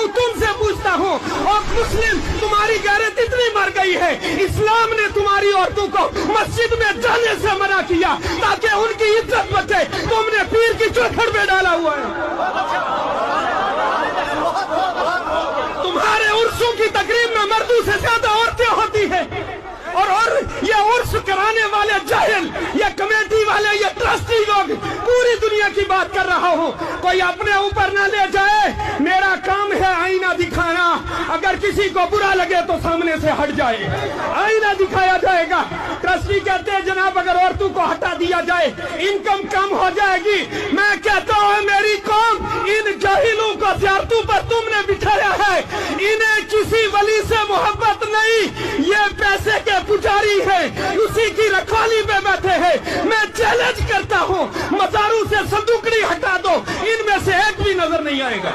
तुमसे पूछता हूँ, और मुस्लिम तुम्हारी गैरत इतनी मर गई है, इस्लाम ने तुम्हारी औरतों को मस्जिद में जाने से मना किया ताकि उनकी इज्जत बचे। तुमने पीर की चौखट में डाला हुआ है। तुम्हारे उर्सों की तकरीब में मर्दों से ज्यादा औरतें होती हैं। और ये उर्स कराने वाले जाहिल, ये कमेटी वाले, ये ट्रस्टी लोग, पूरी दुनिया की बात कर रहा हूँ, कोई अपने ऊपर ना ले जाए। मेरा काम है आईना दिखाना, अगर किसी को बुरा लगे तो सामने से हट जाए, आईना दिखाया जाएगा। ट्रस्टी कहते हैं जनाब अगर औरतों को हटा दिया जाए इनकम कम हो जाएगी। मैं कहता हूँ मेरी कौम, इन जाहिलों को ज़ियारतों पर तुमने बिठाया है, इन्हें किसी वली से मोहब्बत नहीं, ये पैसे के पुजारी है, उसी की रखवाली में बैठे हैं। मैं चैलेंज करता हूँ, मज़ारों से संदूकड़ी हटा दो, इनमें से एक भी नजर नहीं आएगा।